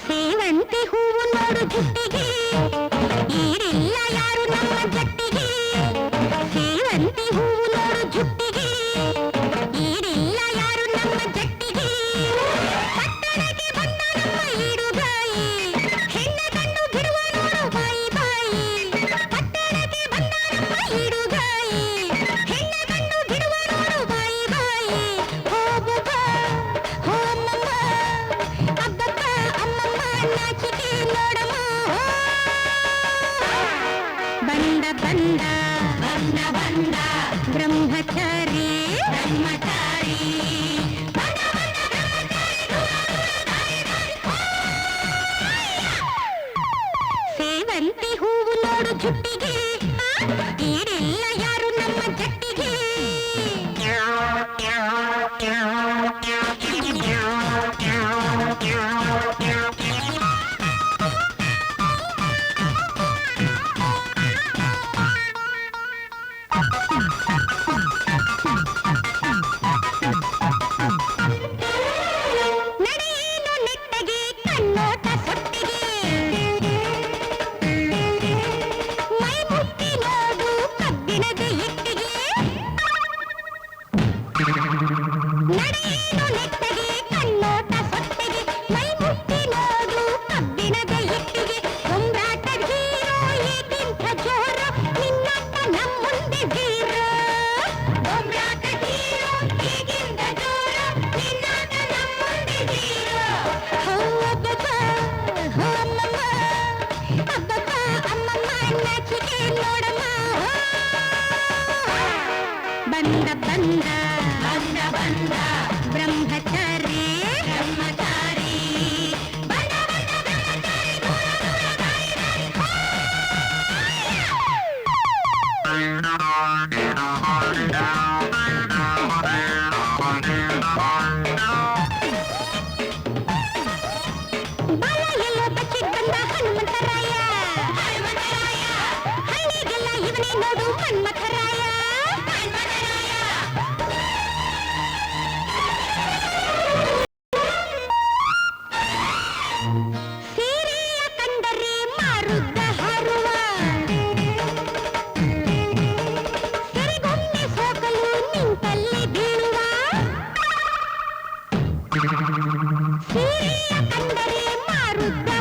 ಸೇವಂತಿ ಹೂವು ನೋಡು ಜುಟ್ಟಿಗೆ ಈರಿಲ್ಲ ಯಾರು ನಮ್ಮ ಜಟ್ಟಿಗೆ ಸೇವಂತಿ ಹೂವು ನೋಡು ಜುಟ್ಟಿಗೆ ಈರಿಲ್ಲ ಯಾರು ನಮ್ಮ ಜಟ್ಟಿಗೆ ಪಟ್ಟಣಕ್ಕೆ ಬಂದ ನಮ್ಮ ಈಡುಗಾಯಿ ಹೆಣ್ಣ ಕಣ್ಣು ಬಿಡುವ ನೋಡು ಬಾಯಿ ಬಾಯಿ ಪಟ್ಟಣಕ್ಕೆ ಬಂದ ನಮ್ಮ ಈಡುಗಾಯಿ ಹೆಣ್ಣ ಕಣ್ಣು ಬಿಡುವ ನೋಡು ಬಾಯಿ ಬಾಯಿ ಹೋಗು ಬಾ ಹೋಮಮ್ಮ ಅಬ್ಬಬ್ಬ ಅಮ್ಮಮ್ಮ ನಾಚಿಕೆ ನೋಡಮ್ಮ ಬಂದ ಬಂದ ಬಂದ ಬಂದ ಬ್ರಹ್ಮಚಾರಿ ಬ್ರಹ್ಮಚಾರಿ ಸೇವಂತಿ ಹೂವು ನೋಡು ಜುಟ್ಟಿಗೆ ಈರಿಲ್ಲ ಯಾರು ನಮ್ಮ ಜಟ್ಟಿಗೆ ನಡೆಯೇನು ನೆಟ್ಟಗೆ ಕಣ್ಣೋಟ ಸೊಟ್ಟಿಗೆ ಮೈ ಮುಟ್ಟಿ ನೋಡು ಕಬ್ಬಿಣದ ಇಟ್ಟಿಗೆ ನಡೆಯೇನು ನೆಟ್ಟಗೆ ಕಣ್ಣೋಟ ಸೊಟ್ಟಿಗೆ ಮೈ ಮುಟ್ಟಿ ನೋಡು ಕಬ್ಬಿಣದ ಇಟ್ಟಿಗೆ ಹೊಂಬಾಟ ಜೀರೋ ಏಕಿಂತ ಜೋರ ನಿನ್ನತ್ತ ನಮ್ಮುಂದೆ ಜೀರೋ ಹೊಂಬಾಟ ಜೀರೋ ಏಕಿಂತ ಜೋರ ನಿನ್ನತ್ತ ನಮ್ಮುಂದೆ ಜೀರೋ ಹೌವಬ್ಬ ಹೋಮಮ್ಮ ಅಬ್ಬಬ್ಬ ಅಮ್ಮಮ್ಮ ನಾಚಿಕೆ ನೋಡಮ್ಮ ಬಂದ ಬಂದ ಬಂದ ಬಂದ ಬ್ರಹ್ಮಚಾರಿ ಬ್ರಹ್ಮಚಾರಿ ಬಂದ ಬಂದ ಬ್ರಹ್ಮಚಾರಿ ಬಾಲ ಎಲ್ಲೋ ಬಚ್ಚಿಟ್ ಬಂದ ಹನುಮಂತರಾಯ ಹಳ್ಳಿಗೆಲ್ಲ ಇವನೇ ನೋಡು ಮನ್ಮಥರಾಯ ಸೀರೆಯ ಕಂಡರೆ ಮಾರುದ್ದ ಹಾರುವ ಸರಿಗೊಮ್ಮೆ ಸೋಕಲು ನಿಂತಲ್ಲಿ ಬೀಳುವ ಸೀರೆಯ ಕಂಡರೆ ಮಾರುದ್ದ